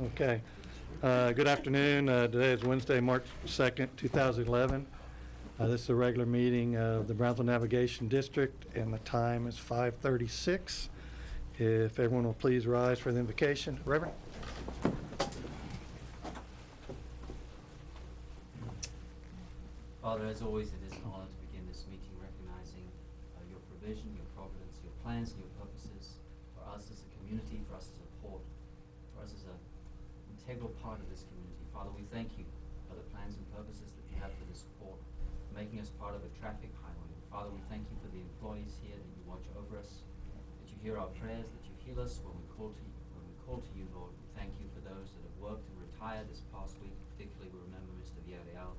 Okay. Good afternoon. Today is Wednesday, March 2nd, 2011. This is a regular meeting of the Brownsville Navigation District, and the time is 5:36. If everyone will please rise for the invocation. Reverend. Father, as always, it is an honor to begin this meeting recognizing your provision, your providence, your plans, and your purposes for us as a community, for us as a port, for us as an integral part of this community. Father, we thank you for the plans and purposes that you have for this port, making us part of a traffic highway. Father, we thank you for the employees here, that you watch over us, that you hear our prayers, that you heal us when we call to you. When we call to you, Lord, we thank you for those that have worked and retired this past week. Particularly, we remember Mr. Villarreal.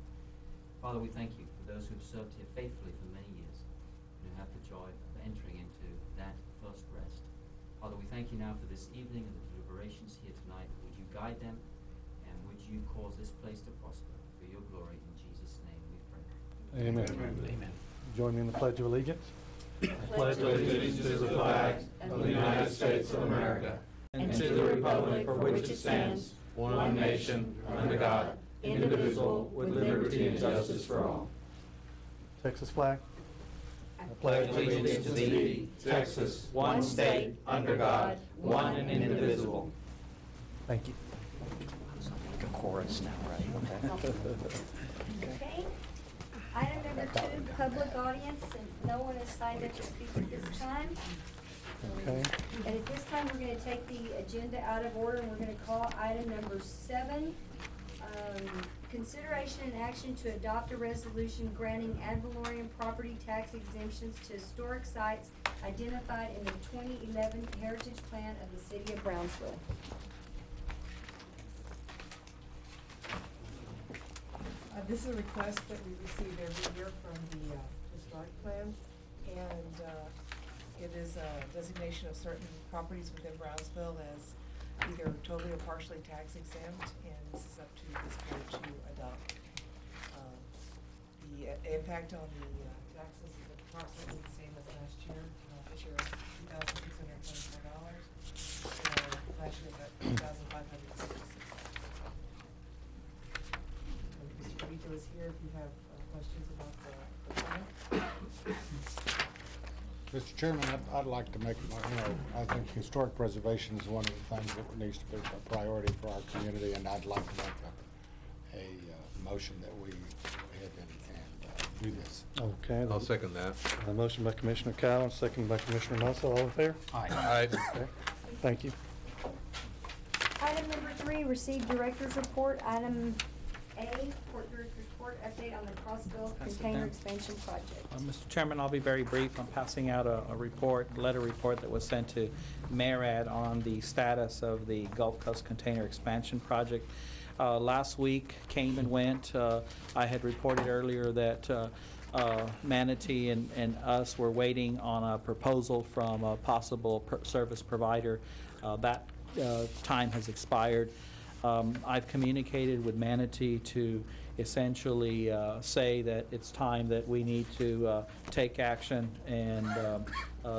Father, we thank you for those who have served here faithfully for many years and who have the joy of entering into that first rest. Father, we thank you now for this evening and the deliberations here tonight. Would you guide them, and would you cause this place to prosper for your glory? In Jesus' name we pray. Amen. Amen. Join me in the Pledge of Allegiance. I pledge allegiance to the flag of the United States of America and to the republic for which it stands, one nation, under God, indivisible, with liberty and justice for all. Texas flag. I pledge allegiance to thee, Texas, one state, under God, one and indivisible. Thank you. A chorus now, right? Okay. Item number 2, public audience, and no one is signed up to speak at this time. Okay. And at this time, we're going to take the agenda out of order, and we're going to call item number 7. Consideration and action to adopt a resolution granting ad valorem property tax exemptions to historic sites identified in the 2011 Heritage Plan of the City of Brownsville. This is a request that we receive every year from the historic plan, and it is a designation of certain properties within Brownsville as either totally or partially tax exempt, and this is up to this board to adopt. The impact on the taxes is approximately the same as last year. This year is $2,624, and last year was at $2,566. Mr. Vito is here if you have questions about the plan. Mr. Chairman, I'd like to make, I think historic preservation is one of the things that needs to be a priority for our community, and I'd like to make a motion that we go ahead and do this. Okay. I'll second that. A motion by Commissioner Cowan, second by Commissioner Musso. All in favor? Aye. Okay. Thank you. Item number 3, received director's report. Item A, Port Director's Report, update on the Crossville Container Expansion Project. Mr. Chairman, I'll be very brief. I'm passing out a letter report that was sent to MARAD on the status of the Gulf Coast Container Expansion Project. Last week came and went. I had reported earlier that Manatee and us were waiting on a proposal from a possible service provider. That time has expired. I've communicated with Manatee to essentially say that it's time that we need to take action, and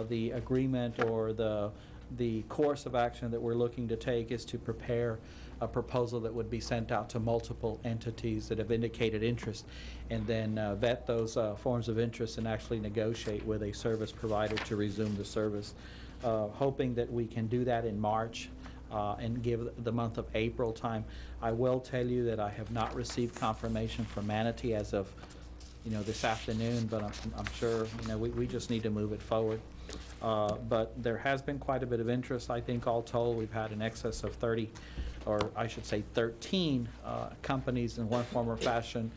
the agreement or the course of action that we're looking to take is to prepare a proposal that would be sent out to multiple entities that have indicated interest, and then vet those forms of interest and actually negotiate with a service provider to resume the service, hoping that we can do that in March. And give the month of April time. I will tell you that I have not received confirmation from Manatee as of, this afternoon, but I'm sure, we just need to move it forward. But there has been quite a bit of interest. I think all told, we've had in excess of 30, or I should say 13 companies in one form or fashion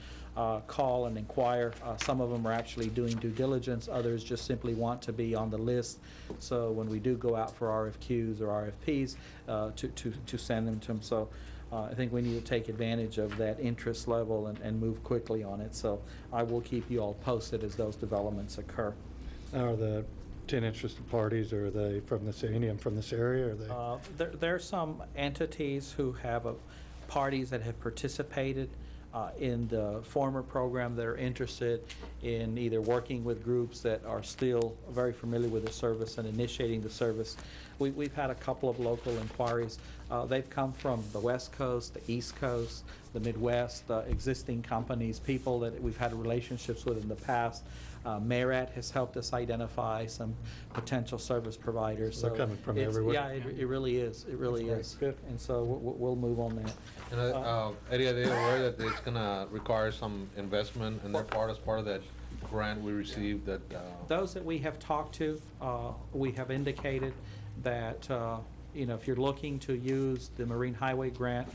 call and inquire. Some of them are actually doing due diligence. Others just simply want to be on the list. So when we do go out for RFQs or RFPs, to send them to them. So I think we need to take advantage of that interest level and move quickly on it. So I will keep you all posted as those developments occur. Are the 10 interested parties, or are they from this, any of them from this area? Or are they? There are some entities who have parties that have participated in the former program that are interested in either working with groups that are still very familiar with the service and initiating the service. We've had a couple of local inquiries. They've come from the West Coast, the East Coast, the Midwest, existing companies, people that we've had relationships with in the past. MARAD has helped us identify some potential service providers. They're coming from it's- everywhere. Yeah, it really is. It really That's is. great. Good. And so we'll move on that. And Eddie, are they aware that it's gonna require some investment and they're as part of that grant we received that? Those that we have talked to, we have indicated that, if you're looking to use the Marine Highway Grant,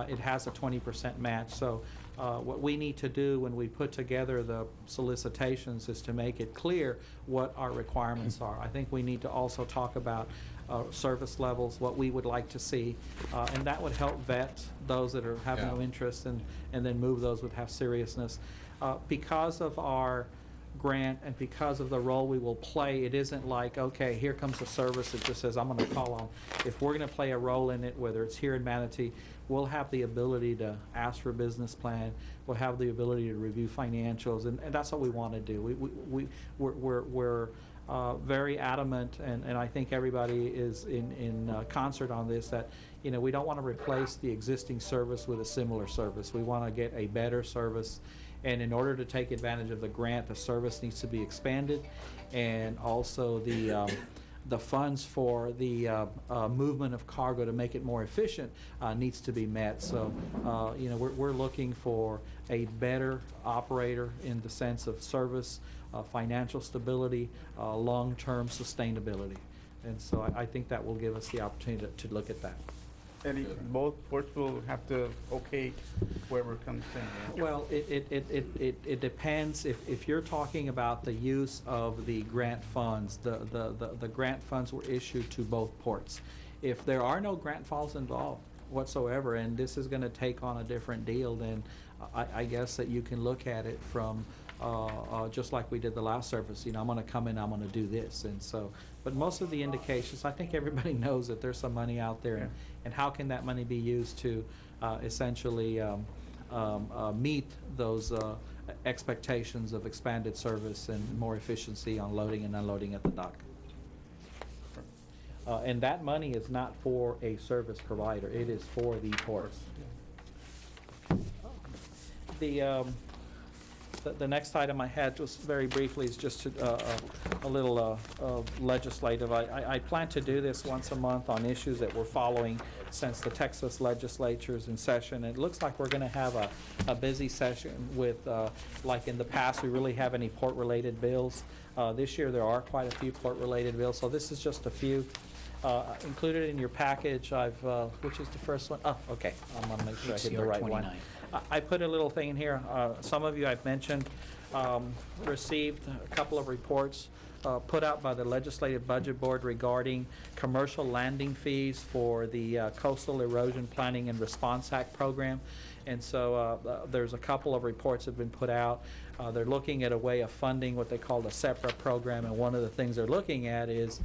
it has a 20% match. So what we need to do when we put together the solicitations is to make it clear what our requirements are. I think we need to also talk about service levels, what we would like to see, and that would help vet those that are have no interest and then move those that have seriousness. Because of our grant and because of the role we will play, it isn't like, okay, here comes a service that just says, I'm going to call on. If we're going to play a role in it, whether it's here in Manatee, we'll have the ability to ask for a business plan. We'll have the ability to review financials, and that's what we want to do. We're very adamant, and I think everybody is in concert on this, that we don't want to replace the existing service with a similar service. We want to get a better service. And in order to take advantage of the grant, the service needs to be expanded, and also the funds for the movement of cargo to make it more efficient needs to be met. So, we're looking for a better operator in the sense of service, financial stability, long-term sustainability. And so I think that will give us the opportunity to look at that. Eddie, both ports will have to okay whoever comes in. Right? Well, it depends. If you're talking about the use of the grant funds, the grant funds were issued to both ports. If there are no grant funds involved whatsoever, and this is going to take on a different deal, then I guess that you can look at it from just like we did the last service. I'm going to come in, I'm going to do this. And so, but most of the indications, I think everybody knows that there's some money out there, and how can that money be used to essentially meet those expectations of expanded service and more efficiency on loading and unloading at the dock. And that money is not for a service provider, it is for the ports. The next item I had, just very briefly, is just a little legislative. I plan to do this once a month on issues that we're following since the Texas legislature is in session. It looks like we're going to have a busy session with, like in the past, we really have any port-related bills. This year there are quite a few port-related bills, so this is just a few. Included in your package, which is the first one? Oh, okay. I'm going to make sure I hit the right one. I put a little thing in here. Some of you I've mentioned received a couple of reports put out by the Legislative Budget Board regarding commercial landing fees for the Coastal Erosion Planning and Response Act program. And so there's a couple of reports that have been put out. They're looking at a way of funding what they call the SEPRA program, and one of the things they're looking at is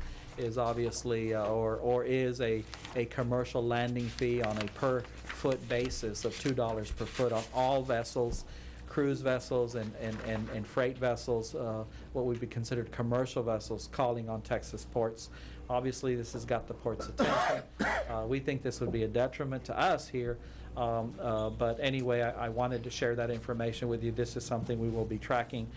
obviously or is a commercial landing fee on a per foot basis of $2 per foot on all vessels, cruise vessels and freight vessels, what would be considered commercial vessels calling on Texas ports. Obviously this has got the port's attention. We think this would be a detriment to us here. But anyway, I wanted to share that information with you. This is something we will be tracking,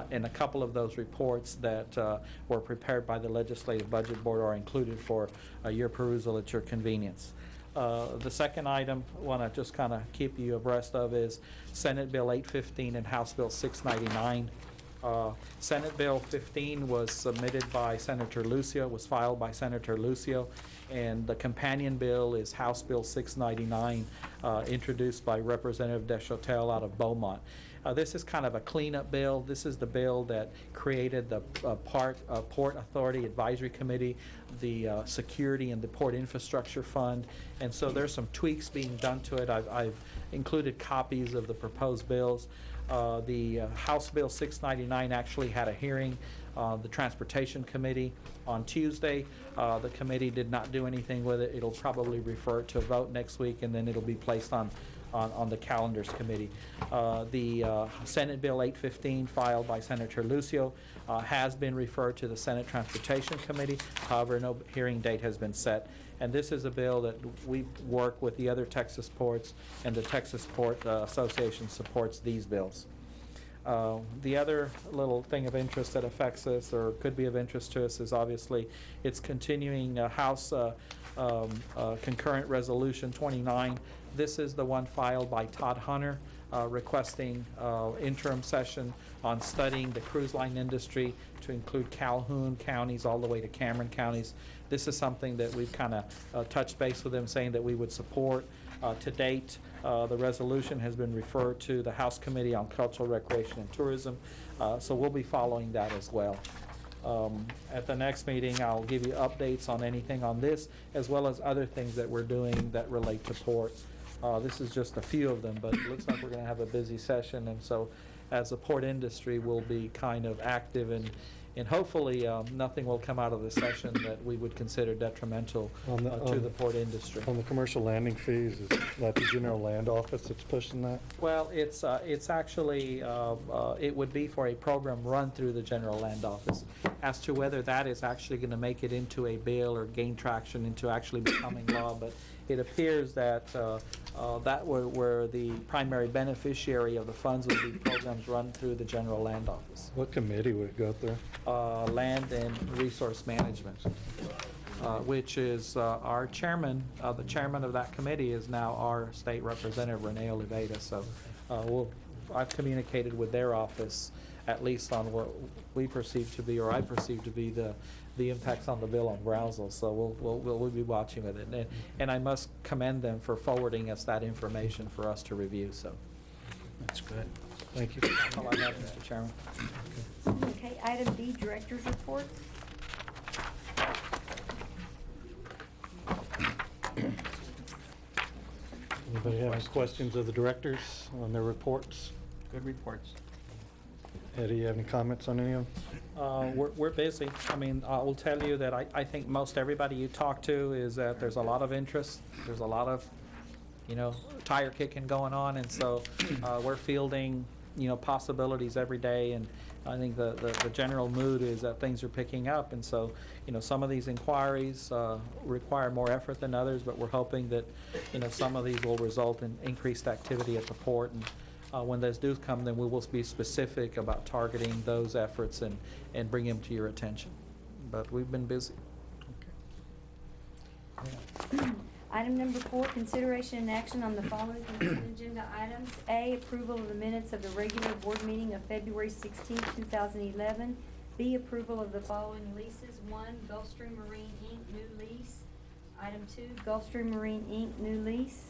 and a couple of those reports that were prepared by the Legislative Budget Board are included for your perusal at your convenience. The second item I want to just kind of keep you abreast of is Senate Bill 815 and House Bill 699. Senate Bill 15 was submitted by Senator Lucio, was filed by Senator Lucio, and the companion bill is House Bill 699, introduced by Representative Deshotel out of Beaumont. This is kind of a cleanup bill. This is the bill that created the Port Authority Advisory Committee, the Security and the Port Infrastructure Fund, and so there's some tweaks being done to it. I've included copies of the proposed bills. The House Bill 699 actually had a hearing on the Transportation Committee on Tuesday. The committee did not do anything with it. It'll probably refer to a vote next week, and then it'll be placed on on the calendars committee. The Senate Bill 815 filed by Senator Lucio has been referred to the Senate Transportation Committee. However, no hearing date has been set. And this is a bill that we work with the other Texas ports, and the Texas Port Association supports these bills. The other little thing of interest that affects us, or could be of interest to us, is obviously it's continuing House Concurrent Resolution 29. This is the one filed by Todd Hunter, requesting interim session on studying the cruise line industry to include Calhoun counties all the way to Cameron counties. This is something that we've kind of touched base with them, saying that we would support. To date, the resolution has been referred to the House Committee on Cultural, Recreation, and Tourism, so we'll be following that as well. At the next meeting, I'll give you updates on anything on this, as well as other things that we're doing that relate to port. This is just a few of them, but it looks like we're going to have a busy session, and so as the port industry, we'll be kind of active, and hopefully nothing will come out of the session that we would consider detrimental to the port industry. On the commercial landing fees, is that the general land office that's pushing that? Well, it's actually, it would be for a program run through the general land office. As to whether that is actually going to make it into a bill or gain traction into actually becoming law, but it appears that that where the primary beneficiary of the funds would be programs run through the general land office. What committee would it go through? Land and Resource Management, which is our chairman. The chairman of that committee is now our state representative, Renee Oliveda. So I've communicated with their office, at least on what we perceive to be, or I perceive to be, the impacts on the bill on Brownsville. So we'll be watching with it, and I must commend them for forwarding us that information for us to review. So That's good. Thank you. that's all I have, Mr. Chairman. Okay, item B, Director's Reports. Anybody have any questions of the directors on their reports? Good reports. Eddie, you have any comments on any of them? We're busy. I mean, I will tell you that I think most everybody you talk to is that there's a lot of interest. There's a lot of, tire kicking going on, and so we're fielding, possibilities every day, and I think the general mood is that things are picking up, and so, some of these inquiries require more effort than others, but we're hoping that, some of these will result in increased activity at the port, and when those do come, then we will be specific about targeting those efforts and bring them to your attention. But we've been busy. Item number 4, consideration and action on the following consent agenda items. A, approval of the minutes of the regular board meeting of February 16, 2011. B, approval of the following leases. 1, Gulfstream Marine, Inc., new lease. Item 2, Gulfstream Marine, Inc., new lease.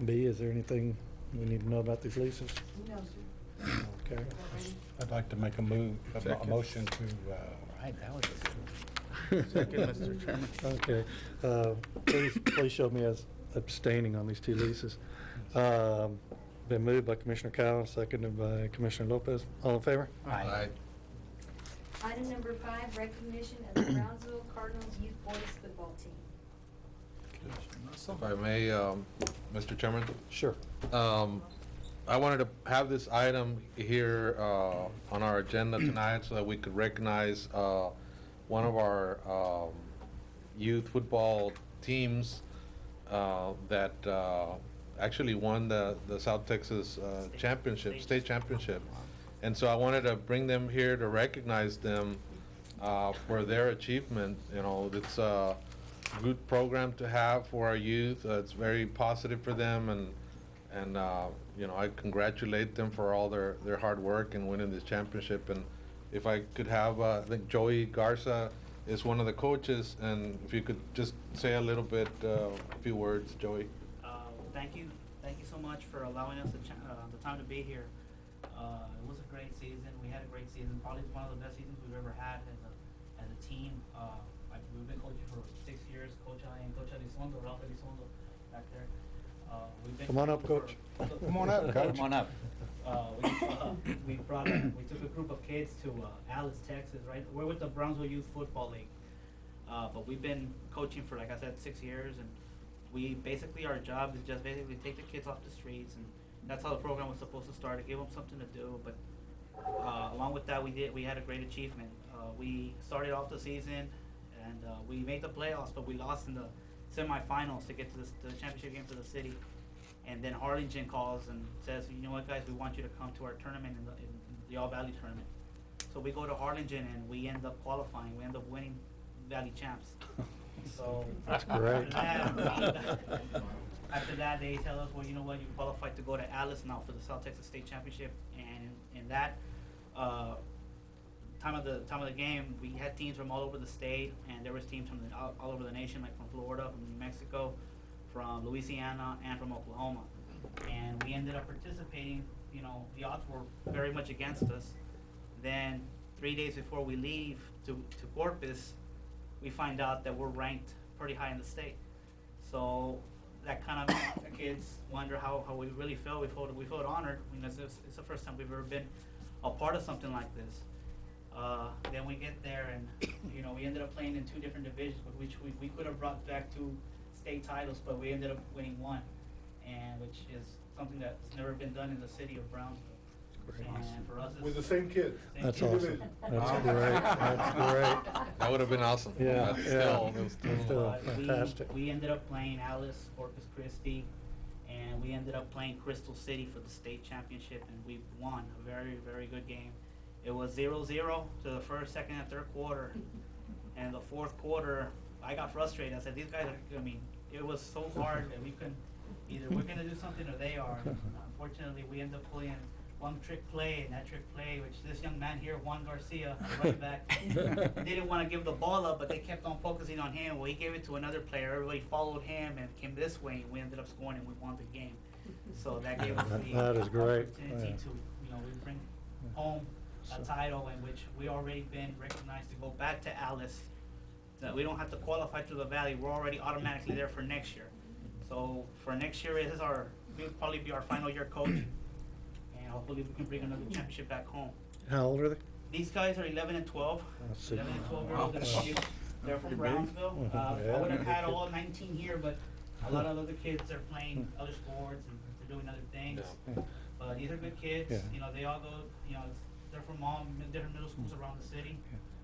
B, is there anything we need to know about these leases? No, sir. Okay. I'd like to make a motion to, Second, Mr. Chairman. Okay. Please show me as abstaining on these 2 leases. Been moved by Commissioner Cowell, seconded by Commissioner Lopez. All in favor? Aye. Item number 5, recognition of the Brownsville Cardinals Youth Boys football team. If I may, Mr. Chairman, Sure. I wanted to have this item here on our agenda tonight so that we could recognize one of our youth football teams that actually won the South Texas championship, state championship. And so I wanted to bring them here to recognize them for their achievement. It's a good program to have for our youth. It's very positive for them, and I congratulate them for all their hard work in winning this championship. And if I could have, I think Joey Garza is one of the coaches, and if you could just say a little bit, a few words, Joey. Thank you so much for allowing us the time to be here. It was a great season. We had a great season. Probably one of the best seasons we've ever had as a team. We've been coaching for 6 years. Coach I and Coach Elizondo, Ralph Elizondo, back there. Come on up, Coach. Come on up, Coach. Come on up. We took a group of kids to Alice, Texas, right? We're with the Brownsville Youth Football League. But we've been coaching for, like I said, 6 years, and we basically, our job is just basically take the kids off the streets, and that's how the program was supposed to start, to give them something to do. But along with that, we had a great achievement. We started off the season, and we made the playoffs, but we lost in the semifinals to get to the championship game for the city. And then Harlingen calls and says, you know what, guys, we want you to come to our tournament in the All Valley tournament. So we go to Harlingen and we end up qualifying. We end up winning Valley champs. So That's great. After that, they tell us, well, you know what, you qualified to go to Alice now for the South Texas State Championship. And in that time of the game, we had teams from all over the state, and there was teams from all over the nation, like from Florida, from New Mexico, from Louisiana, and from Oklahoma. And we ended up participating. You know, the odds were very much against us. Then 3 days before we leave to Corpus, we find out that we're ranked pretty high in the state. So that kind of makes the kids wonder how we really feel. We felt honored. I mean, it's the first time we've ever been a part of something like this. Then we get there, and you know, we ended up playing in 2 different divisions, which we could have brought back 2 state titles, but we ended up winning 1, and which is something that's never been done in the city of Brownsville. And for us, it's With the same kids. That's Same awesome. division. That's great. That's great. That would have been awesome. Yeah, But yeah. still, it was Still fantastic. we ended up playing Alice, Corpus Christi, and we ended up playing Crystal City for the state championship, and we won a very, very good game. It was 0-0 to the first, second, and third quarter. And the fourth quarter, I got frustrated. I said, these guys are, I mean, it was so hard that we couldn't, either we're going to do something or they are. And unfortunately, we ended up playing one trick play, and that trick play, which this young man here, Juan Garcia, running back, didn't want to give the ball up, but they kept on focusing on him. Well, he gave it to another player. Everybody followed him and came this way, and we ended up scoring, and we won the game. So that gave us the That is great. opportunity Yeah. to, you know, we bring home a title in which we already been recognized to go back to Alice. So we don't have to qualify to the Valley. We're already automatically there for next year. So for next year, this is will probably be our final year coach. And hopefully we can bring another championship back home. How old are they? These guys are 11 and 12. That's super. 11 and 12 year olds. They're from Brownsville. Yeah. I would have had all 19 here, but a lot of other kids are playing other sports and they're doing other things. Yeah. But these are good kids. Yeah. You know, they all go, you know, they're from all different middle schools around the city.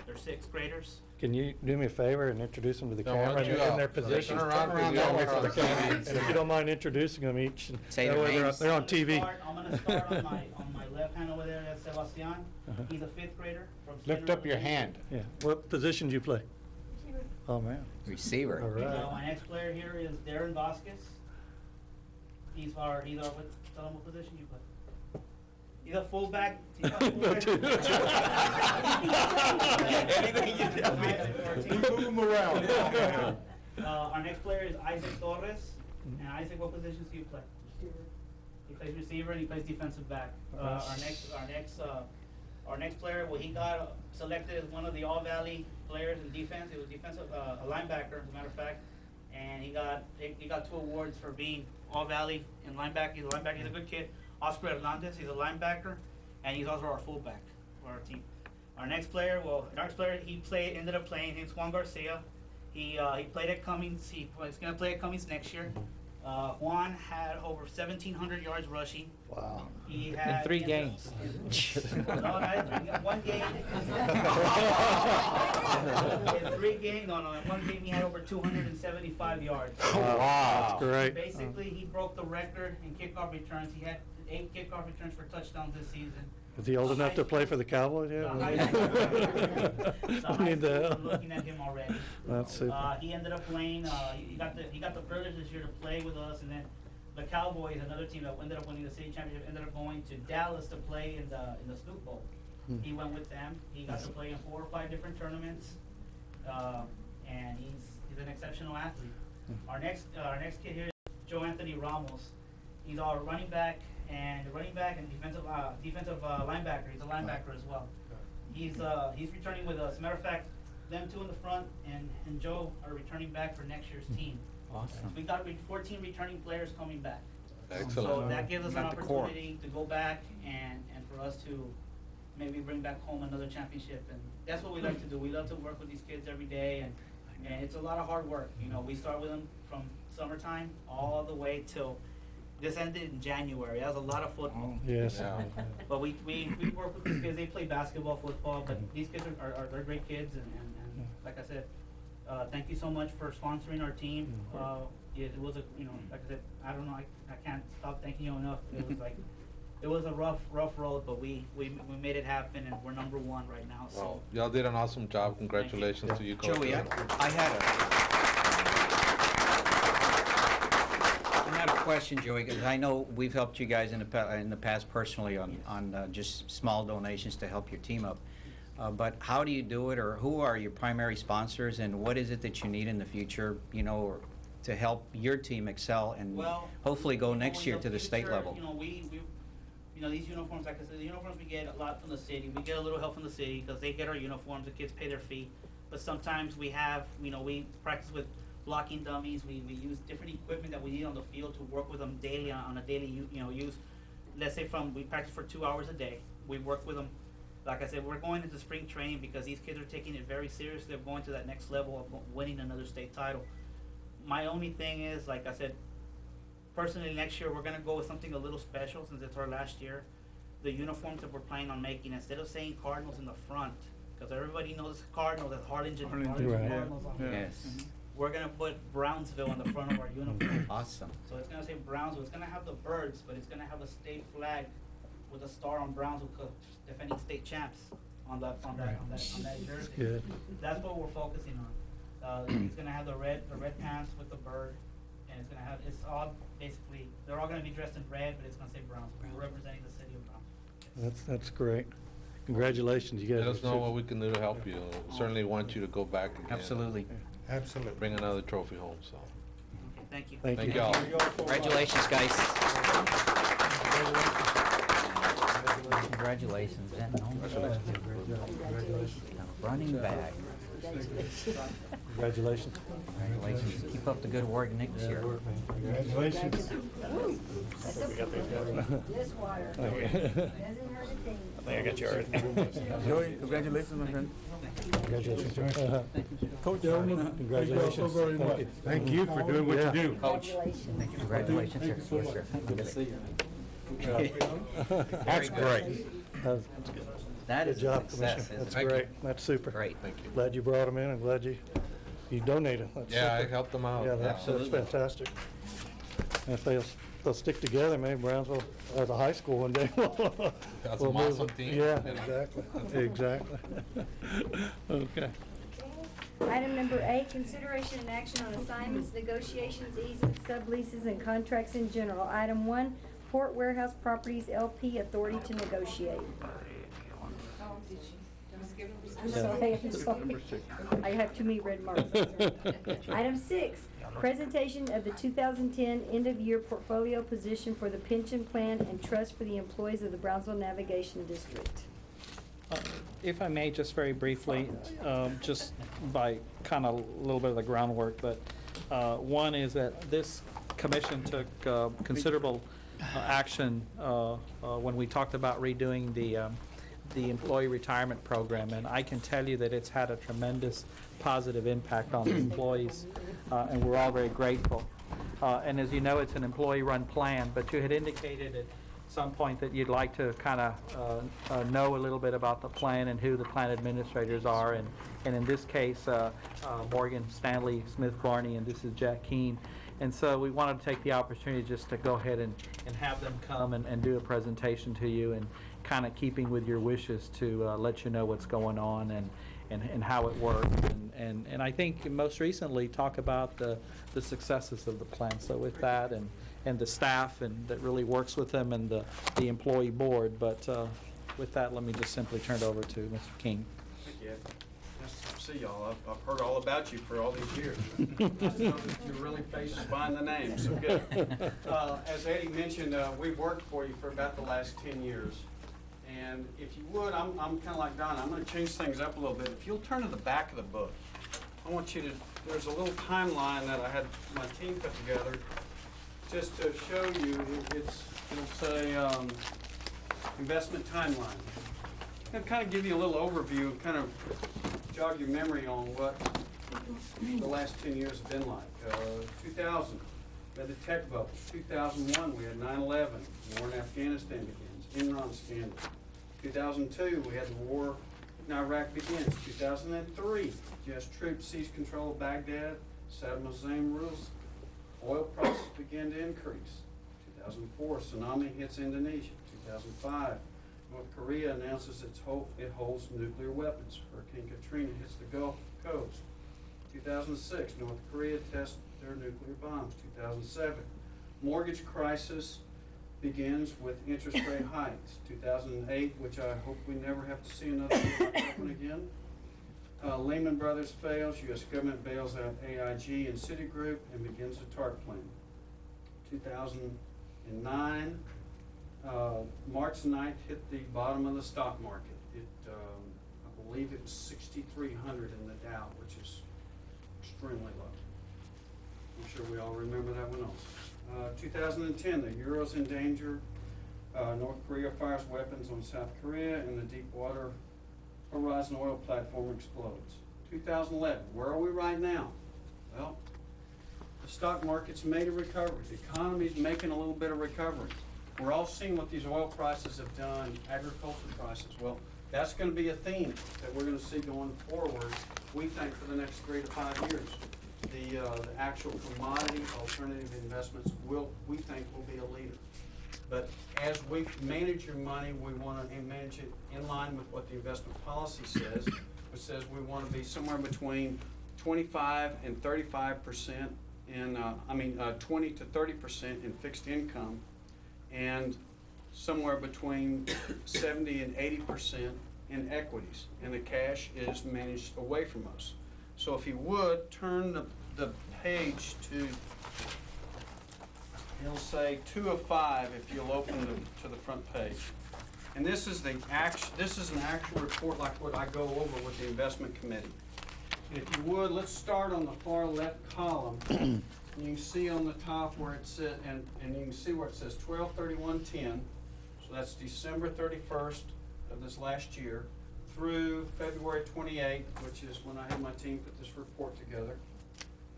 They're 6th graders. Can you do me a favor and introduce them to the No, why camera don't in you, their turn positions? around, because Yeah, you're wait for the on camera. TV. And if you don't mind introducing them each. and Say that their way names. they're on TV. I'm gonna start on my left hand over there. That's Sebastian. Uh-huh. He's a 5th grader from Lift Center up your hand. Yeah. What position do you play? Oh, man. Receiver. All right. My next player here is Darren Vasquez. He's our tell him what position you play. He's a fullback. Anything you tell me. Move them around. Our next player is Isaac Torres. And Isaac, what positions do you play? He plays receiver and he plays defensive back. Our next player, well, he got selected as one of the All Valley players in defense. He was defensive, a linebacker, as a matter of fact, and he got 2 awards for being All Valley in linebacker. He's a linebacker. He's a good kid. Oscar Hernandez. He's a linebacker, and he's also our fullback for our team. Our next player, ended up playing. His Juan Garcia. He played at Cummings. He's going to play at Cummings next year. Juan had over 1,700 yards rushing. Wow. He had In 3 games. No, not in 3 games. 1 game. In 3 games, no. In 1 game, he had over 275 yards. Wow. That's great. Basically, he broke the record in kickoff returns. He had 8 kickoff returns for touchdowns this season. Is he old enough to play for the Cowboys The yet? high school- We need the- I'm looking at him already. That's super. He ended up playing. He got the privilege this year to play with us, and then the Cowboys, another team that ended up winning the city championship, ended up going to Dallas to play in the Snoop Bowl. He went with them. He got to play in 4 or 5 different tournaments, and he's an exceptional athlete. Our next kid here is Joe Anthony Ramos. He's our running back and defensive linebacker. He's a linebacker as well. He's returning with us. As a matter of fact, them 2 in the front and Joe are returning back for next year's team. Awesome. We got 14 returning players coming back. Excellent. So that gives us an Got the core. opportunity to go back and for us to maybe bring back home another championship. And that's what we like to do. We love to work with these kids every day, and And it's a lot of hard work. You know, we start with them from summertime all the way till this ended in January. That was a lot of football. Yes. Yeah. But we work with these kids. They play basketball, football, but these kids are they're great kids. And like I said, thank you so much for sponsoring our team. It was a, you know, like I said, I don't know, I can't stop thanking you enough. It was like, it was a rough road, but we made it happen, and we're #1 right now. So Well, y'all did an awesome job. Congratulations to you, Coach. Joey, I had a question, Joey, because I know we've helped you guys in the past personally on just small donations to help your team up. But how do you do it, or who are your primary sponsors, and what is it that you need in the future, you know, or to help your team excel and hopefully go next year to the state level? You know, you know, these uniforms, like I said, the uniforms we get a lot from the city. We get a little help from the city because they get our uniforms. The kids pay their fee. But sometimes we have, you know, we practice with blocking dummies. We use different equipment that we need on the field to work with them daily on a daily, you know, use. Let's say we practice for 2 hours a day. We work with them. Like I said, we're going into spring training because these kids are taking it very seriously. They're going to that next level of winning another state title. My only thing is, like I said, personally, next year we're going to go with something a little special since it's our last year. The uniforms that we're planning on making, instead of saying Cardinals in the front, because everybody knows Cardinals, that's Harlingen Cardinals on there. Yes. We're going to put Brownsville on the front of our uniform. Awesome. So it's going to say Brownsville. It's going to have the birds, but it's going to have a state flag with a star on Brownsville, defending state champs on that jersey. Good. That's what we're focusing on. It's going to have the red pants with the bird. And it's gonna have, it's all basically, they're all gonna be dressed in red, but it's gonna say Brownsville. We're representing the city of Brownsville. That's great. Congratulations, you guys. Let us know what we can do to help you. Certainly want you to go back again. Absolutely. Absolutely. Bring another trophy home, so. Okay, thank you. Thank y'all. Congratulations, guys. Congratulations. Running back. Congratulations. Congratulations. Keep up the good work next year. Congratulations. This water. Okay. Doesn't hurt a thing. I think I got you already. Joey, congratulations, my friend. Congratulations. Coach, Congratulations. Thank you. Thank you for doing what you do. Coach, Congratulations. congratulations, sir. Yes, sir. Good to see you. That's great. That Good is a job, success, Commissioner. isn't That's it? great. That's super. Great. Thank you. Glad you brought them in. I'm glad you donated. That's Yeah, I super. helped them out. Yeah, that's Absolutely. fantastic. And if they'll stick together, maybe Brownsville as a high school one day. That's We'll an move awesome them. team. Yeah, exactly, exactly. Okay. Item number 8, consideration and action on assignments, negotiations, easements, subleases, and contracts in general. Item 1, Port Warehouse Properties LP authority to negotiate. I'm sorry. I have too many red marks. Item 6, presentation of the 2010 end-of-year portfolio position for the pension plan and trust for the employees of the Brownsville Navigation District. If I may, just very briefly, just by kind of a little bit of the groundwork, but one is that this commission took considerable action when we talked about redoing the employee retirement program, and I can tell you that it's had a tremendous positive impact on the employees, and we're all very grateful. And as you know, it's an employee-run plan, but you had indicated at some point that you'd like to kind of know a little bit about the plan and who the plan administrators are, and in this case, Morgan Stanley Smith Barney, and this is Jack Keene. And so we wanted to take the opportunity just to go ahead and have them come and do a presentation to you, and kind of keeping with your wishes to let you know what's going on and how it works. And I think most recently talk about the successes of the plan. So with that and the staff and that really works with them and the employee board. But with that, let me just simply turn it over to Mr. King. Thank you, Ed. Nice to see y'all. I've heard all about you for all these years. Nice to know that you really face behind the name, so good. As Eddie mentioned, we've worked for you for about the last 10 years. And if you would, I'm kind of like Don. I'm going to change things up a little bit. If you'll turn to the back of the book, I want you to, there's a little timeline that I had my team put together just to show you. It'll say investment timeline. It'll kind of give you a little overview and kind of jog your memory on what the last 10 years have been like. 2000, we had the tech bubble. 2001, we had 9/11. War in Afghanistan begins. Enron scandal. 2002, we had the war in Iraq begins. 2003, U.S. troops seized control of Baghdad. Saddam Hussein rules. Oil prices began to increase. 2004, tsunami hits Indonesia. 2005, North Korea announces it holds nuclear weapons. Hurricane Katrina hits the Gulf Coast. 2006, North Korea tests their nuclear bombs. 2007, mortgage crisis begins with interest rate hikes. 2008, which I hope we never have to see another one like that one again. Lehman Brothers fails. U.S. government bails out AIG and Citigroup and begins the TARP plan. 2009, March 9th hit the bottom of the stock market. I believe it was 6,300 in the Dow, which is extremely low. I'm sure we all remember that one also. 2010, the Euro's in danger. North Korea fires weapons on South Korea, and the Deepwater Horizon oil platform explodes. 2011, where are we right now? Well, the stock market's made a recovery. The economy's making a little bit of recovery. We're all seeing what these oil prices have done, agriculture prices. Well, that's going to be a theme that we're going to see going forward, we think, for the next 3 to 5 years. The actual commodity alternative investments we think will be a leader. But as we manage your money, we want to manage it in line with what the investment policy says, which says we want to be somewhere between 25 and 35% in, 20 to 30% in fixed income, and somewhere between 70 and 80% in equities. And the cash is managed away from us. So if you would, turn the page to, it'll say 2 of 5 if you'll open to the front page. And this is an actual report like what I go over with the investment committee. And if you would, let's start on the far left column. You can see on the top where it says, and you can see where it says 12/31/10. So that's December 31st of this last year through February 28th, which is when I had my team put this report together.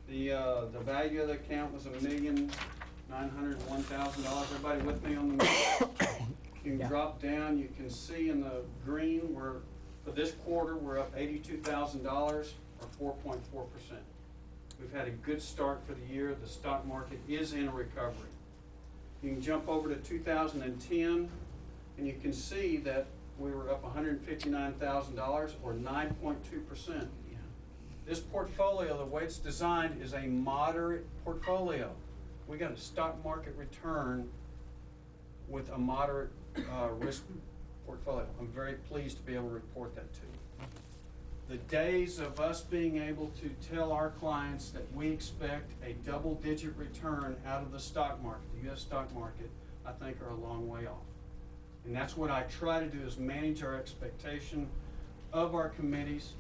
The value of the account was $1,901,000. Everybody with me on the map? You can drop down. You can see in the green, for this quarter, we're up $82,000 or 4.4%. We've had a good start for the year. The stock market is in a recovery. You can jump over to 2010, and you can see that we were up $159,000 or 9.2%. This portfolio, the way it's designed, is a moderate portfolio. We got a stock market return with a moderate risk portfolio. I'm very pleased to be able to report that to you. The days of us being able to tell our clients that we expect a double-digit return out of the stock market, the U.S. stock market, I think are a long way off. And that's what I try to do, is manage our expectation of our committees.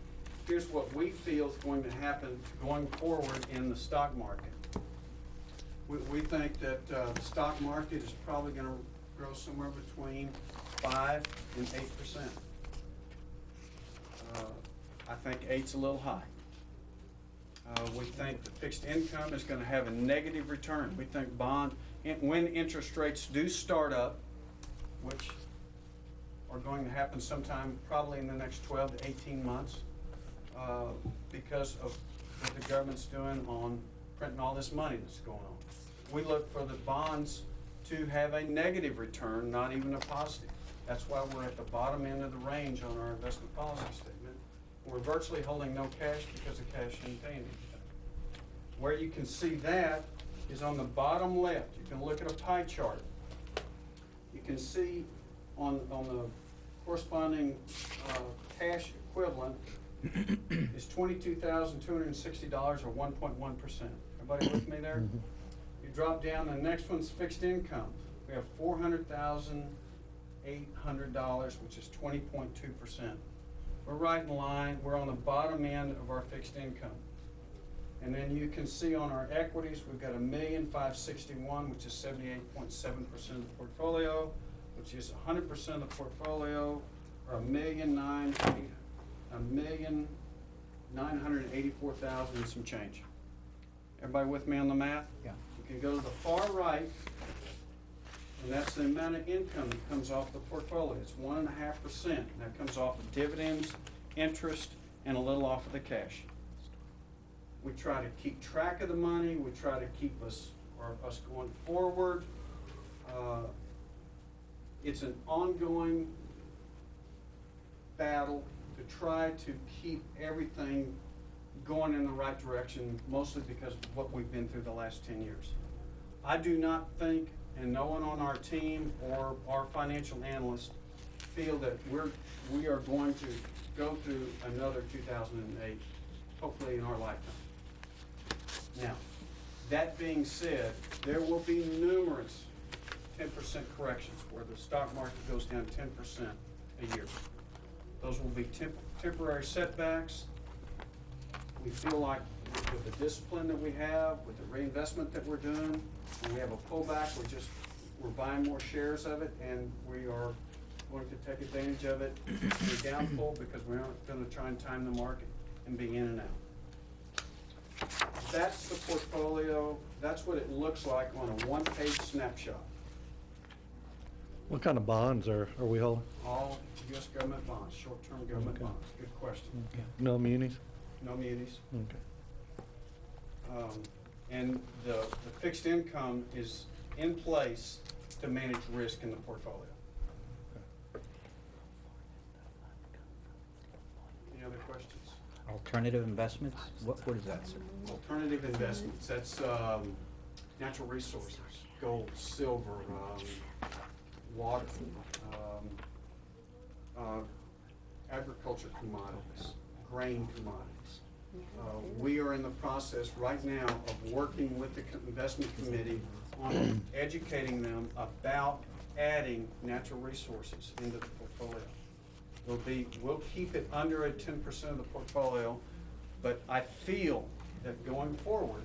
Here's what we feel is going to happen going forward in the stock market. We think that the stock market is probably going to grow somewhere between 5 and 8%. I think 8's a little high. We think the fixed income is going to have a negative return. We think when interest rates do start up, which are going to happen sometime probably in the next 12 to 18 months, because of what the government's doing on printing all this money that's going on. We look for the bonds to have a negative return, not even a positive. That's why we're at the bottom end of the range on our investment policy statement. We're virtually holding no cash because the cash ain't paying anything. Where you can see that is on the bottom left. You can look at a pie chart. You can see on the corresponding cash equivalent is $22,260 or 1.1%. Everybody with me there? You drop down, the next one's fixed income. We have $400,800, which is 20.2%. We're right in line. We're on the bottom end of our fixed income. And then you can see on our equities, we've got $1,561,000, which is 78.7% of the portfolio, which is 100% of the portfolio, or $1,900,000 $984,000 and some change. Everybody with me on the math? Yeah. You can go to the far right, and that's the amount of income that comes off the portfolio. It's 1.5%. That comes off of dividends, interest, and a little off of the cash. We try to keep track of the money. We try to keep us going forward. It's an ongoing battle to try to keep everything going in the right direction, mostly because of what we've been through the last 10 years. I do not think, and no one on our team or our financial analysts feel that we are going to go through another 2008, hopefully in our lifetime. Now, that being said, there will be numerous 10% corrections where the stock market goes down 10% a year. Those will be temporary setbacks. We feel like with the discipline that we have, with the reinvestment that we're doing, when we have a pullback, we're buying more shares of it, and we are going to take advantage of it in the downfall because we aren't going to try and time the market and be in and out. That's the portfolio. That's what it looks like on a one-page snapshot. What kind of bonds are we holding? All U.S. government bonds, short-term government Okay. bonds. Good question. No munis? No munis. Okay. And the fixed income is in place to manage risk in the portfolio. Any other questions? Alternative investments? What is that, sir? Alternative investments, that's natural resources, gold, silver, water, agriculture commodities, grain commodities. We are in the process right now of working with the investment committee on educating them about adding natural resources into the portfolio. We'll keep it under 10% of the portfolio, but I feel that going forward,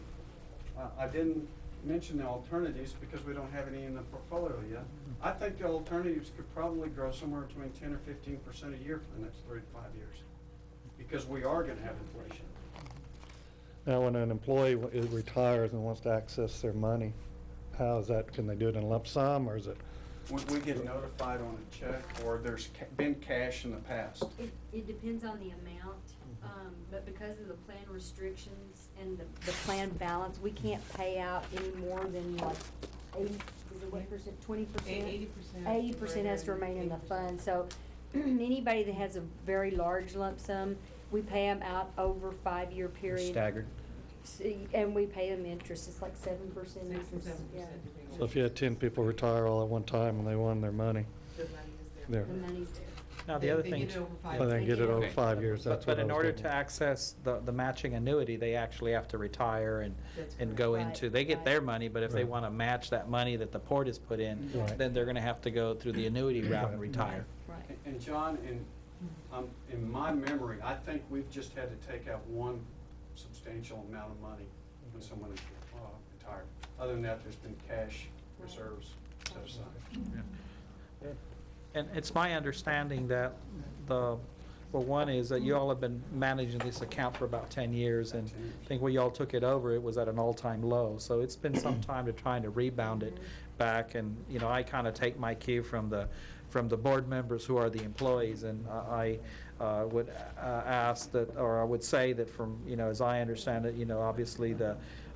I didn't mention the alternatives because we don't have any in the portfolio yet. I think the alternatives could probably grow somewhere between 10 or 15% a year for the next 3 to 5 years because we are going to have inflation. Now, when an employee retires and wants to access their money, how is that? Can they do it in lump sum, or is it? We get notified on a check, or there's been cash in the past. It depends on the amount, but because of the plan restrictions and the plan balance, we can't pay out any more than like 80, is it what percent, 20%? 80%. 80% has to remain in the fund. So anybody that has a very large lump sum, we pay them out over 5-year period. Staggered. And we pay them interest. It's like 7%. 6 and 7%. Yeah. So if you had 10 people retire all at one time and they won their money, The money is there. there. The money's there. Now, the other thing. They get it over 5 Well, they get it over Okay. 5 years, that's what But I in was order getting to at. access the matching annuity, they actually have to retire and That's go correct. into, they get Right. their money, but if they Right. want to match that money that the port has put in, Right. then they're going to have to go through the annuity route and Right. retire. Right. And John, in my memory, I think we've just had to take out one substantial amount of money when someone is retired. Other than that, there's been cash reserves set aside. And it's my understanding that one is that you all have been managing this account for about 10 years, and I think when you all took it over, it was at an all-time low. So it's been some time to trying to rebound it back, and, I kind of take my cue from the board members who are the employees, and I would ask that, or I would say that from, as I understand it, obviously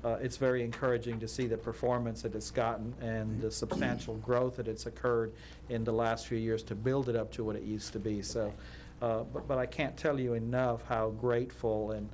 it's very encouraging to see the performance that it's gotten and the substantial growth that it's occurred in the last few years to build it up to what it used to be. So, but I can't tell you enough how grateful and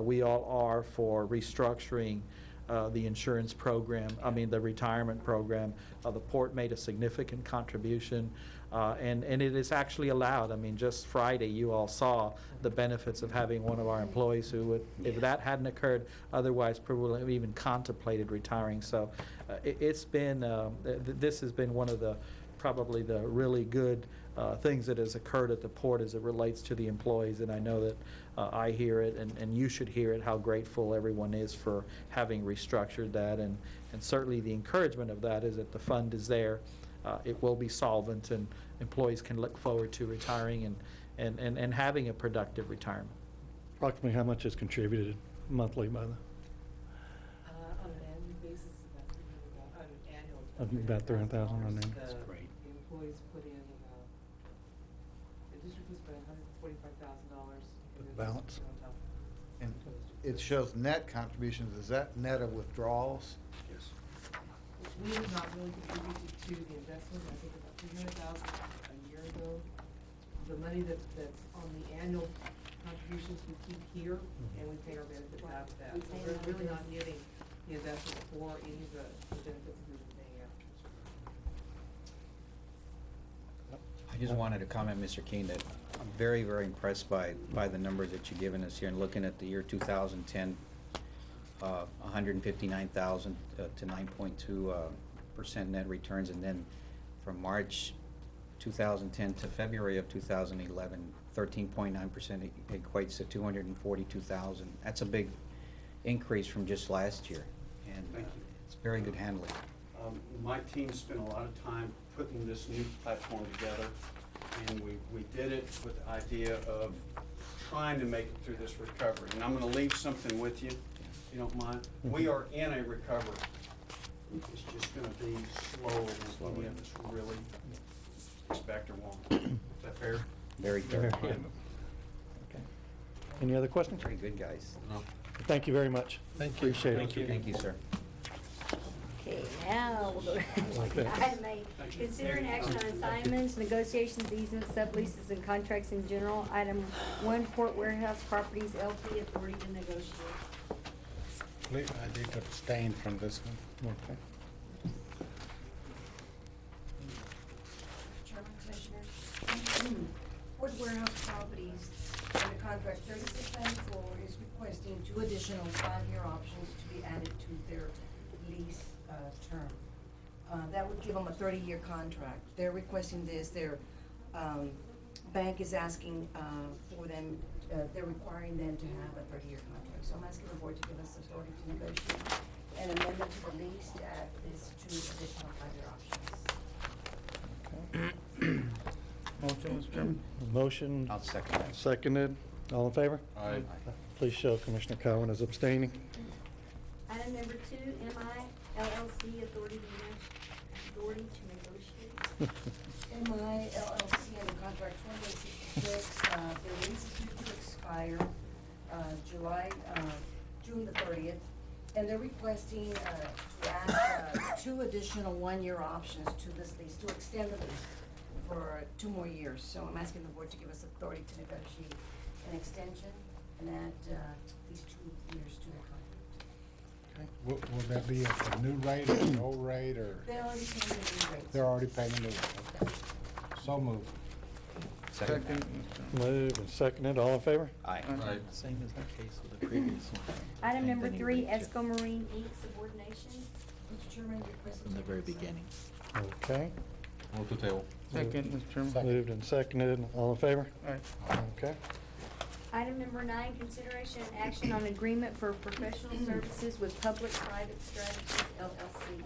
we all are for restructuring the insurance program, the retirement program. The port made a significant contribution, and it is actually allowed. Just Friday, you all saw the benefits of having one of our employees who would, if that hadn't occurred, otherwise probably wouldn't have even contemplated retiring. So it's been, this has been one of probably the really good things that has occurred at the port as it relates to the employees, and I know that I hear it, and you should hear it, how grateful everyone is for having restructured that, and certainly the encouragement of that is that the fund is there. It will be solvent, and employees can look forward to retiring and having a productive retirement. Approximately how much is contributed monthly by the, On an annual basis, about on an annual. About $300,000 on an annual. That's great. The employees put in about, the district was about $145,000. With the balance. And it shows net contributions. Is that net of withdrawals? Yes. We have not really contributed to the investment, I think about $300,000 a year ago. The money that's on the annual contributions we keep here, and we pay our benefits out of that. We So pay we're out of really this. not getting the investment for any of the benefits we've been paying out. I just wanted to comment, Mr. King, that I'm very, very impressed by the numbers that you've given us here, and looking at the year 2010, 159,000 to 9.2% net returns, and then from March 2010 to February of 2011, 13.9% equates to 242,000. That's a big increase from just last year, and Thank you. it's very good handling. My team spent a lot of time putting this new platform together, and we did it with the idea of trying to make it through this recovery. And I'm going to leave something with you, if you don't mind. We are in a recovery. It's just going to be slow than any of us really expect or want. Is that fair? Very thorough. Yeah. Okay. Any other questions? Very good, guys. Thank you very much. Thank you. Appreciate it. Thank you, sir. Okay, now we'll go Okay. to item A. Consider an action on assignments, negotiations, easements, subleases, and contracts in general. Item 1, Port Warehouse Properties LP, authority to negotiate. I need to abstain from this one. Okay. Chairman, Commissioners. Port Warehouse Properties, under contract 3694, is requesting 2 additional 5-year options to be added to their lease term. That would give them a 30-year contract. They're requesting this. Their bank is asking for them, they're requiring them to have a 30-year contract. So I'm asking the board to give us authority to negotiate an amendment to the lease to add these 2 additional 5-year options. Motion, Mr. Chairman. Motion I'll second that. seconded. All in favor? Aye. Please show Commissioner Cowan as abstaining. Item number 2, MI LLC, authority to negotiate. MI LLC under contract 2866, their lease is due to expire June the 30th, and they're requesting to add 2 additional 1-year options to this lease, to extend the lease for 2 more years. So I'm asking the board to give us authority to negotiate an extension and add these 2 years to their contract. Will that be at the new rate or the old rate, or? They're already paying the new rates. They're already paying the new rate, okay. So moved. Second, Mr. Chairman. Moved and seconded. All in favor? Aye. Aye. Same as the case with the previous one. Item And number then he 3, reached it Esco Marine Inc., subordination. Mr. Chairman, request. From the very beginning. Okay. Move to table. Second, Mr. Chairman. Second. Moved and seconded. All in favor? Aye. Okay. Item number 9, consideration and action on agreement for professional services with Public-Private Strategies LLC.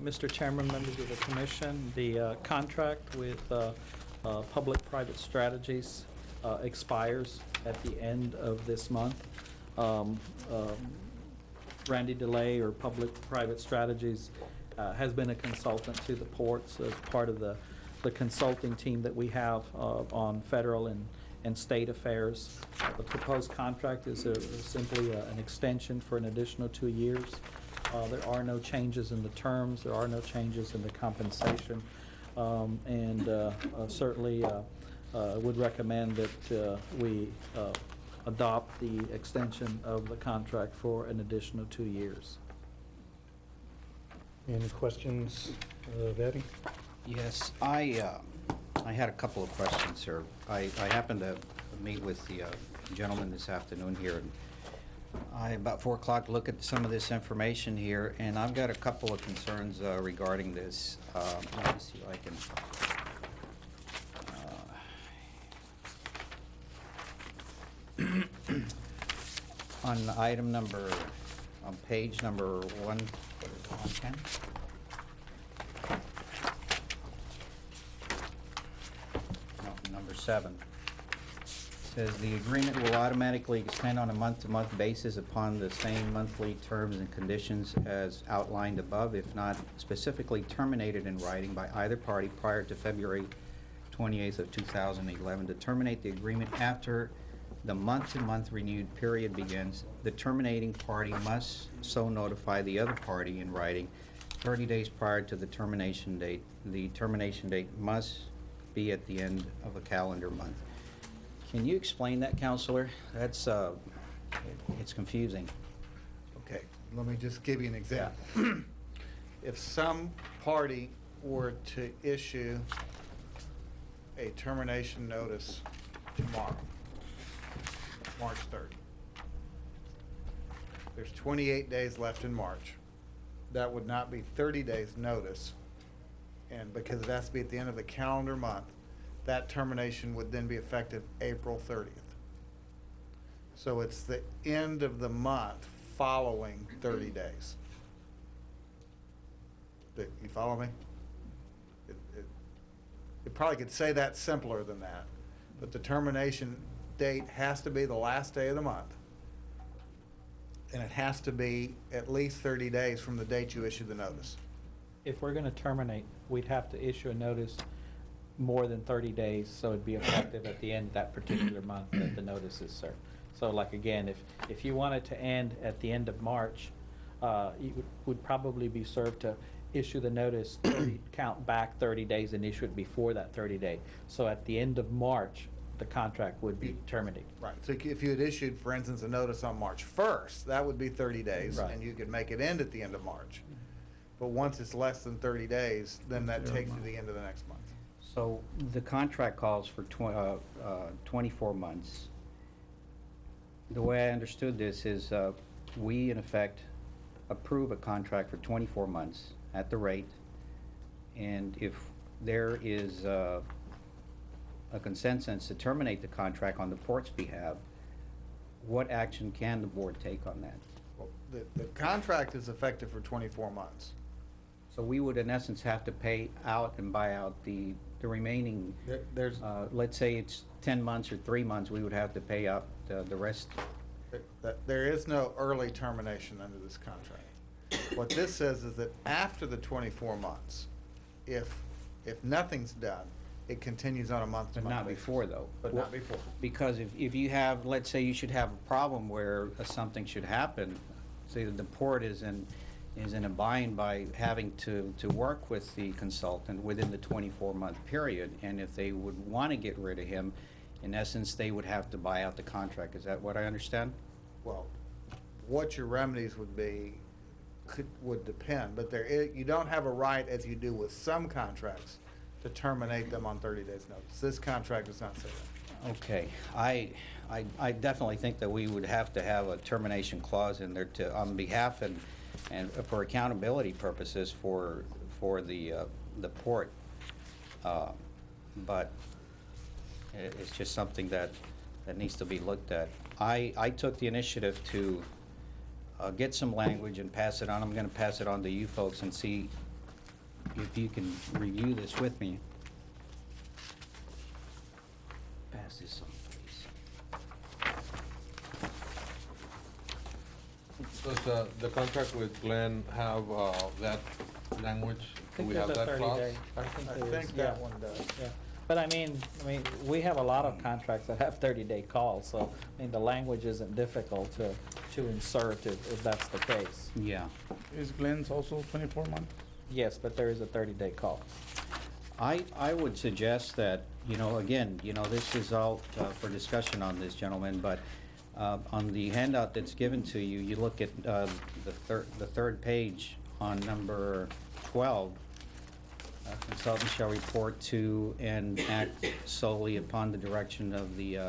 Mr. Chairman, members of the commission, the contract with Public-Private Strategies expires at the end of this month. Randy DeLay, or Public-Private Strategies, has been a consultant to the ports as part of the consulting team that we have on federal and state affairs. The proposed contract is simply an extension for an additional 2 years. There are no changes in the terms, there are no changes in the compensation, and certainly would recommend that we adopt the extension of the contract for an additional 2 years. Any questions of Eddie? Yes, I had a couple of questions, sir. I happened to meet with the gentleman this afternoon here, and I, about 4 o'clock, look at some of this information here, and I've got a couple of concerns regarding this. Let me see if I can... on item number, on page number 110. No, number 7. says the agreement will automatically extend on a month-to-month basis upon the same monthly terms and conditions as outlined above, if not specifically terminated in writing by either party prior to February 28th of 2011. To terminate the agreement after the month-to-month renewed period begins, the terminating party must so notify the other party in writing 30 days prior to the termination date. The termination date must be at the end of a calendar month. Can you explain that, Counselor? That's, it's confusing. Okay, let me just give you an example. If some party were to issue a termination notice tomorrow, March 3rd, there's 28 days left in March. That would not be 30 days notice, and because it has to be at the end of the calendar month, that termination would then be effective April 30th. So it's the end of the month following 30 days. You follow me? You probably could say that simpler than that, but the termination date has to be the last day of the month, and it has to be at least 30 days from the date you issue the notice. If we're gonna terminate, we'd have to issue a notice more than 30 days, so it'd be effective at the end of that particular month that the notice is served. So like again, if you wanted to end at the end of March, you would probably be served to issue the notice, count back 30 days and issue it before that 30 day. So at the end of March, the contract would be terminated. Right, so if you had issued, for instance, a notice on March 1st, that would be 30 days, Right. and you could make it end at the end of March. But once it's less than 30 days, then that takes you to the end of the next month. So the contract calls for 24 months. The way I understood this is we, in effect, approve a contract for 24 months at the rate, and if there is a consensus to terminate the contract on the port's behalf, what action can the board take on that? Well, the contract is effective for 24 months. So we would, in essence, have to pay out and buy out the remaining, There's, let's say it's 10 months or 3 months, we would have to pay out the rest. there is no early termination under this contract. What this says is that after the 24 months, if nothing's done, it continues on a month-to-month But not basis. before, though. But not before. Because if you have, let's say you should have a problem where something should happen, say that the port is in a bind by having to work with the consultant within the 24-month period, and if they would want to get rid of him, in essence, they would have to buy out the contract. Is that what I understand? Well, what your remedies would be would depend, but you don't have a right, as you do with some contracts, to terminate them on 30 days' notice. This contract does not say that. Okay, I definitely think that we would have to have a termination clause in there to, on behalf and for accountability purposes for the port. But it's just something that needs to be looked at. I took the initiative to get some language and pass it on. I'm gonna pass it on to you folks and see if you can review this with me. Pass this on, please. Does the contract with Glenn have that language? Do we have that clause? I think I there is, think yeah. that one does. Yeah, but I mean, we have a lot of contracts that have 30-day calls, so, I mean, the language isn't difficult to insert if that's the case. Yeah. Is Glenn's also 24 months? Yes, but there is a 30-day call. I would suggest that, again, this is all for discussion on this, gentlemen, but on the handout that's given to you, you look at the third page on number 12. Consultant shall report to and act solely upon the direction of the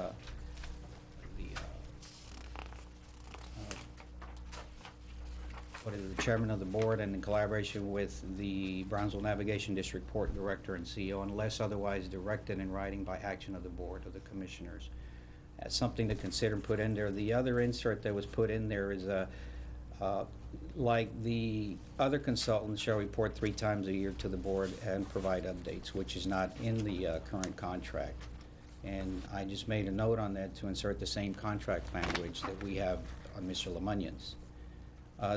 chairman of the board and in collaboration with the Brownsville Navigation District Port Director and CEO, unless otherwise directed in writing by action of the board of the commissioners. That's something to consider and put in there. The other insert that was put in there is like the other consultants shall report 3 times a year to the board and provide updates, which is not in the current contract. And I just made a note on that to insert the same contract language that we have on Mr. Lemunion's.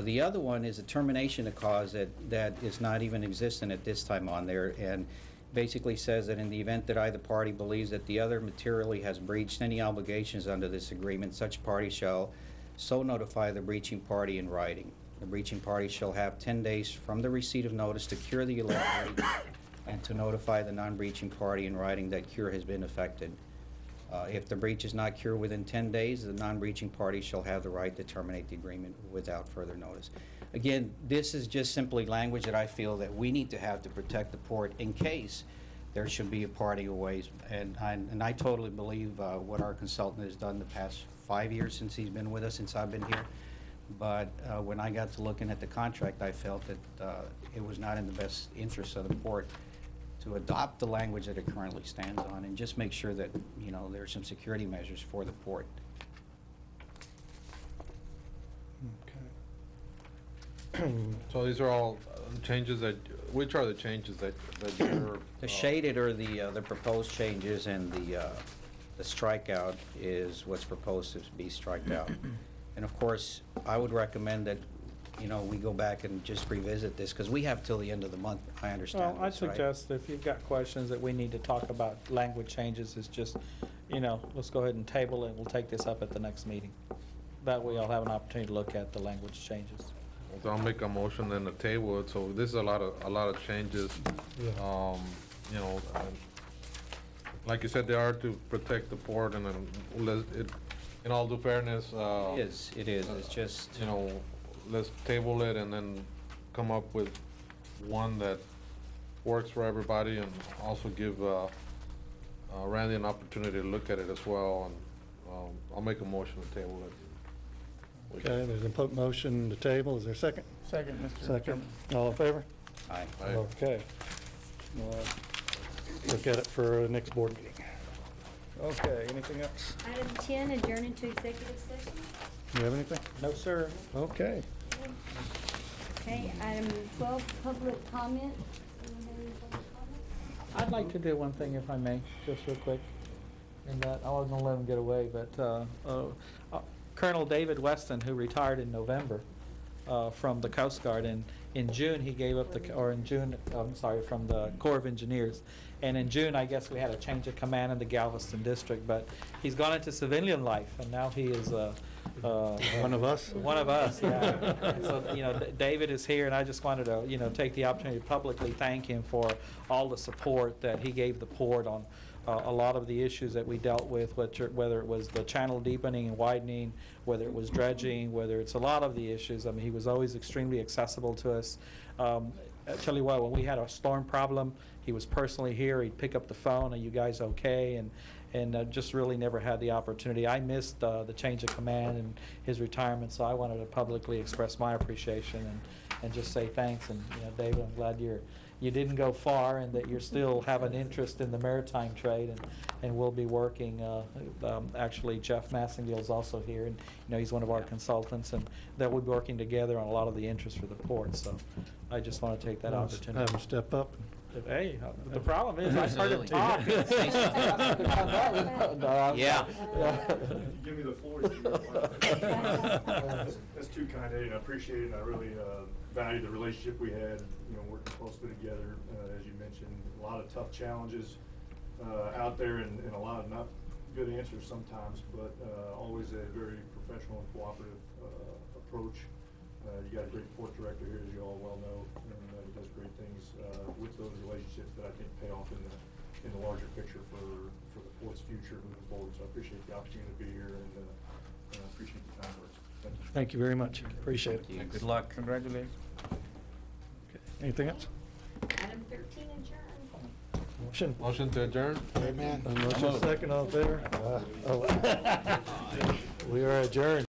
The other one is a termination of cause that is not even existent at this time on there, and basically says that in the event that either party believes that the other materially has breached any obligations under this agreement, such party shall so notify the breaching party in writing. The breaching party shall have 10 days from the receipt of notice to cure the illegality and to notify the non-breaching party in writing that cure has been effected. If the breach is not cured within 10 days, the non-breaching party shall have the right to terminate the agreement without further notice. Again, this is just simply language that I feel that we need to have to protect the port in case there should be a party of ways. And I totally believe what our consultant has done the past 5 years since he's been with us, since I've been here. But when I got to looking at the contract, I felt that it was not in the best interest of the port to adopt the language that it currently stands on and just make sure that, you know, there are some security measures for the port. So these are all changes that, which are the changes that you're? The shaded are the proposed changes, and the strikeout is what's proposed to be striked out. And of course, I would recommend that, you know, we go back and just revisit this, because we have till the end of the month, I understand. Well, I'd this, right? suggest if you've got questions that we need to talk about language changes, is just, you know, let's go ahead and table it, and we'll take this up at the next meeting. That way I'll have an opportunity to look at the language changes. So I'll make a motion then to table it. So this is a lot of changes. You know, like you said, they are to protect the port, and then in all due fairness. It is. It's just, you know, let's table it and then come up with one that works for everybody, and also give Randy an opportunity to look at it as well. And I'll make a motion to table it. Okay, there's a motion to table. Is there a second? Second, Mr. Second. Chairman. All in favor? Aye. Aye. Okay. Look at it for the next board meeting. Okay, anything else? Item 10, adjourn into executive session. Do you have anything? No, sir. Okay. Okay, item 12, public comment. Anyone have any public comments? I'd like to do one thing, if I may, just real quick. And that, I wasn't gonna let him get away, but Colonel David Weston, who retired in November from the Coast Guard, and in June he gave up from the Corps of Engineers. And in June, I guess we had a change of command in the Galveston district, but he's gone into civilian life, and now he is one of us. One of us, yeah. So, you know, David is here, and I just wanted to, you know, take the opportunity to publicly thank him for all the support that he gave the port on a lot of the issues that we dealt with, whether it was the channel deepening and widening, whether it was dredging, whether it's a lot of the issues. I mean, he was always extremely accessible to us. I tell you what, when we had a storm problem, he was personally here. He'd pick up the phone, "Are you guys okay?" And just really never had the opportunity. I missed the change of command and his retirement, so I wanted to publicly express my appreciation and just say thanks. And, you know, David, I'm glad you didn't go far, and that you still have an interest in the maritime trade, and we'll be working. Actually, Jeff Massingale is also here, and, you know, he's one of our consultants, and that we'll be working together on a lot of the interests for the port. So I just want to take that opportunity. Have him step up. Hey, the problem is I heard him talk. Yeah. Give me the floor. That's too kind, Eddie, and I appreciate it, and I really value the relationship we had, you know, working closely together. As you mentioned, a lot of tough challenges out there, and a lot of not good answers sometimes, but always a very professional and cooperative approach. You got a great port director here, as you all well know, and he does great things with those relationships that I think pay off in the larger picture for the port's future moving forward. So I appreciate the opportunity to be here, and appreciate the kind words. Thank you. Thank you very much. Appreciate it. Yeah, good luck. Congratulations. Okay. Anything else? Item 13, adjourn. Motion Motion to adjourn? Amen. Motion second, all in favor? We are adjourned.